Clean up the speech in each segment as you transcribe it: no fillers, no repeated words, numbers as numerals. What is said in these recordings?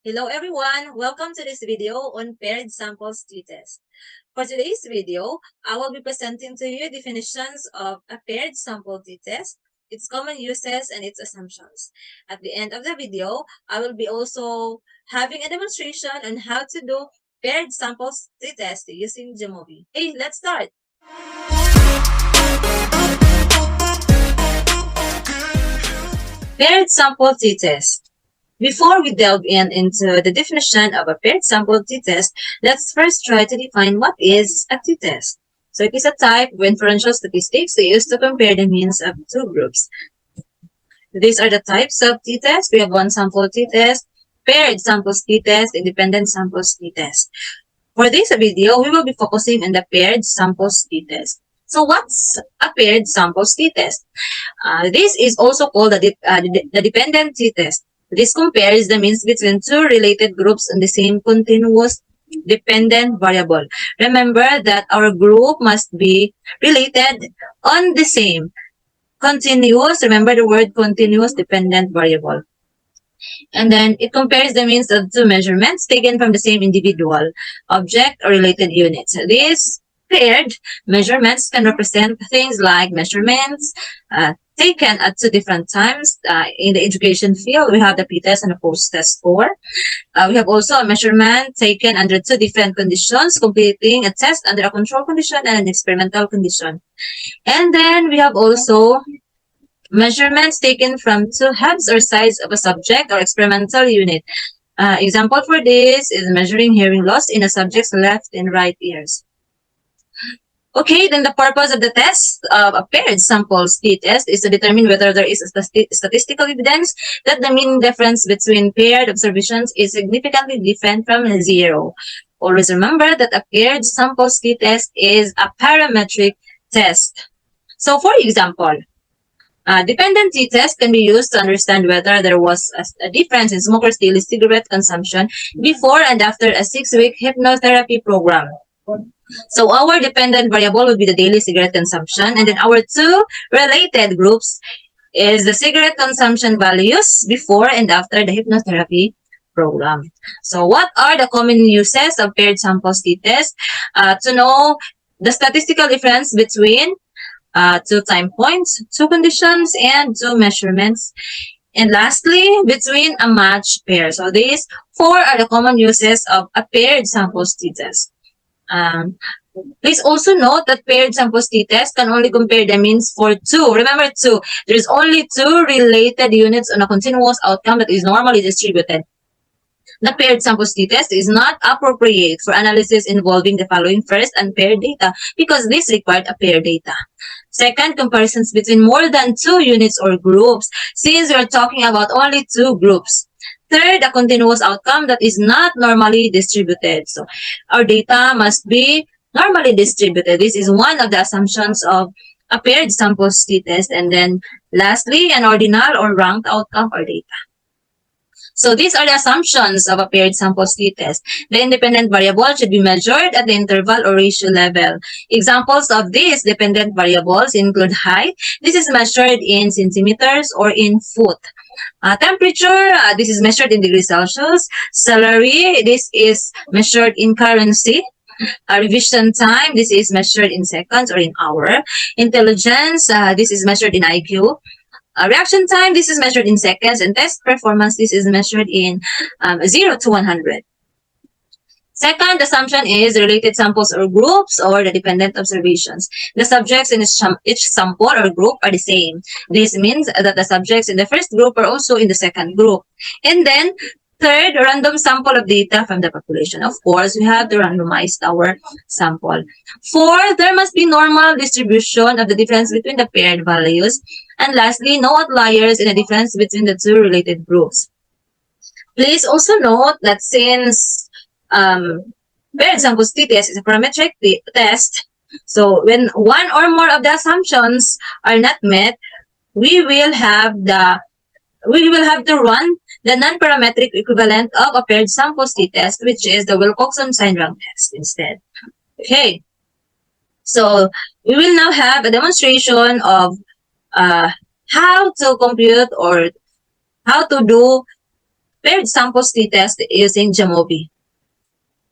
Hello everyone, welcome to this video on paired samples t-test. For today's video, I will be presenting to you definitions of a paired sample t-test, its common uses, and its assumptions. At the end of the video, I will be also having a demonstration on how to do paired samples t-test using Jamovi. Hey, let's start! Paired sample t-test. Before we delve into the definition of a paired sample t-test, let's first try to define what is a t-test. So it is a type of inferential statistics used to compare the means of two groups. These are the types of t-test. We have one sample t-test, paired samples t-test, independent samples t-test. For this video, we will be focusing on the paired samples t-test. So what's a paired samples t-test? This is also called the dependent t-test. This compares the means between two related groups on the same continuous dependent variable. Remember that our group must be related on the same continuous, remember the word continuous dependent variable. And then it compares the means of two measurements taken from the same individual, object, or related units. These paired measurements can represent things like measurements taken at two different times. In the education field, we have the p-test and the post-test score. We have also a measurement taken under two different conditions, completing a test under a control condition and an experimental condition. And then we have also measurements taken from two heads or sides of a subject or experimental unit. Example for this is measuring hearing loss in a subject's left and right ears. Okay, then the purpose of the test of a paired samples t-test is to determine whether there is a statistical evidence that the mean difference between paired observations is significantly different from zero. Always remember that a paired samples t-test is a parametric test. So for example, dependent t-test can be used to understand whether there was a difference in smokers' daily cigarette consumption before and after a 6-week hypnotherapy program. So our dependent variable would be the daily cigarette consumption, and then our two related groups is the cigarette consumption values before and after the hypnotherapy program. So what are the common uses of paired samples t-test? To know the statistical difference between two time points, two conditions, and two measurements. And lastly, between a matched pair. So these four are the common uses of a paired samples t-test. Please also note that paired samples t-test can only compare the means for two. Remember two. There's only two related units on a continuous outcome that is normally distributed. The paired samples t-test is not appropriate for analysis involving the following: first, unpaired data, because this required a paired data. Second, comparisons between more than two units or groups, since we are talking about only two groups. Third, a continuous outcome that is not normally distributed. So our data must be normally distributed. This is one of the assumptions of a paired samples t-test. And then lastly, an ordinal or ranked outcome or data. So these are the assumptions of a paired samples t-test. The independent variable should be measured at the interval or ratio level. Examples of these dependent variables include height. This is measured in centimeters or in foot. Temperature, this is measured in degrees Celsius. Salary, this is measured in currency. Revision time, this is measured in seconds or in hour. Intelligence, this is measured in IQ. Reaction time, this is measured in seconds. And test performance, this is measured in 0 to 100. Second assumption is related samples or groups or the dependent observations. The subjects in each sample or group are the same. This means that the subjects in the first group are also in the second group. And then, third, random sample of data from the population. Of course, we have to randomize our sample. Fourth, there must be normal distribution of the difference between the paired values. And lastly, no outliers in the difference between the two related groups. Please also note that since paired samples t-test is a parametric test, so when one or more of the assumptions are not met, we will have to run the non-parametric equivalent of a paired samples t-test, which is the Wilcoxon sign rank test instead. Okay, so we will now have a demonstration of how to compute or how to do paired samples t-test using Jamovi.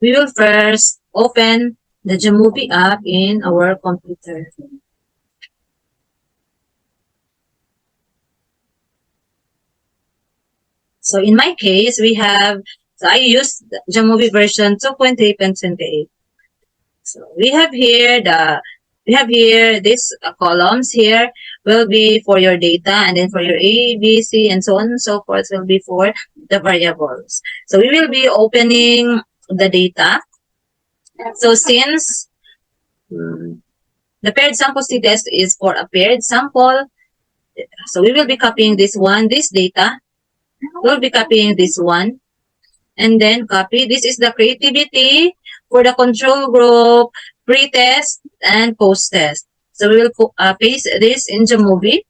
We will first open the Jamovi app in our computer. So in my case, I used Jamovi version 2.8.28. So we have here these columns here will be for your data, and then for your A, B, C, and so on and so forth will be for the variables. So we will be opening the data. So since the paired sample t-test is for a paired sample, so we will be copying this data. We'll be copying this one, and then copy. This is the creativity for the control group, pre-test, and post-test. So we will paste this in Jamovi.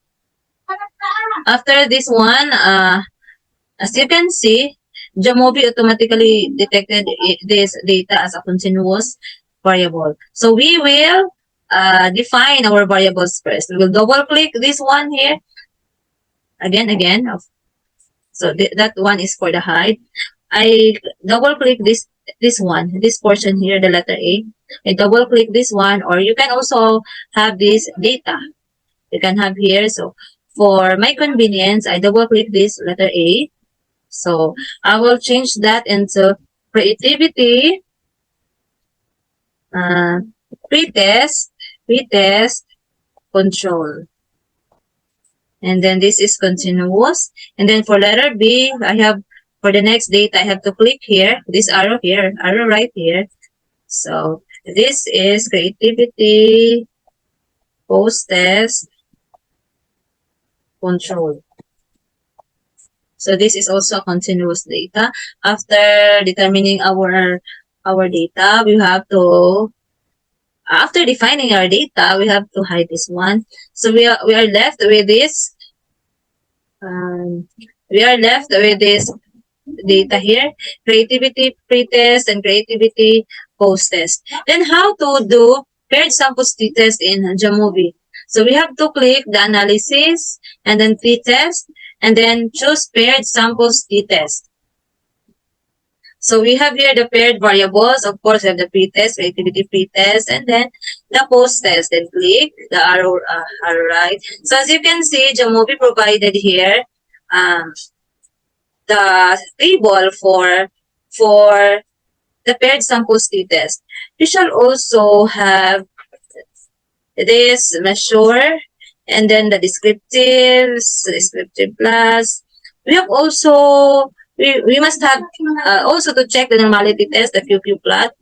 After this one, as you can see, Jamovi automatically detected this data as a continuous variable. So we will define our variables first. We will double click this one here. Again. So that one is for the height. I double click this portion here, the letter A. I double click this one, or you can also have this data. You can have here. So for my convenience, I double click this letter A. So I will change that into creativity, uh, pretest, control. And then this is continuous. And then for letter B, for the next data, I have to click here, this arrow here, arrow right here. So this is creativity, post-test, control. So this is also continuous data. After determining our data, after defining our data, we have to hide this one. So we are left with this. We are left with this data here, creativity pre-test and creativity post-test. Then how to do paired samples t-test in Jamovi? So we have to click the analysis and then t-test and then choose paired samples t-test. So we have here the paired variables. Of course, we have the pre-test, creativity pre-test, and then the post-test. Then click the arrow right. So as you can see, Jamovi provided here the table for the paired samples t-test. You shall also have this measure and then the descriptive plus. We have also we must have also to check the normality test, the QQ plot.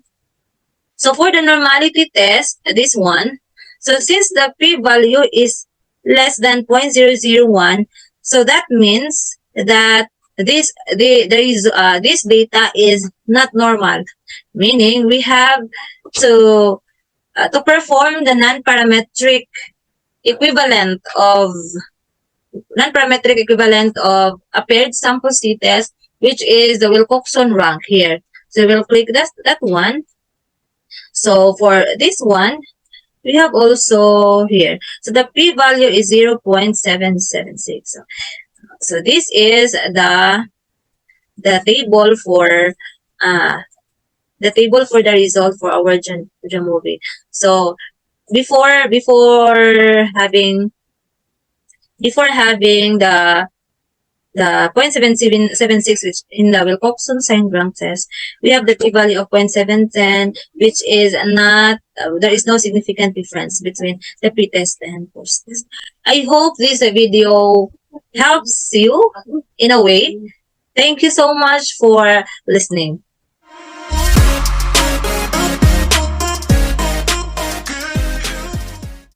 So for the normality test, this one, so since the p-value is less than 0.001, so that means that this data is not normal, meaning we have to perform the non-parametric equivalent of a paired sample t-test, which is the Wilcoxon rank here. So we'll click that one. So for this one, we have also here. So the p-value is 0.776. So this is the table for the result for our Jamovi. So before having the 0.776, which in the Wilcoxon sign rank test, we have the p-value of 0.710, which is not, there is no significant difference between the pre-test and post-test. I hope this video helps you in a way. Thank you so much for listening.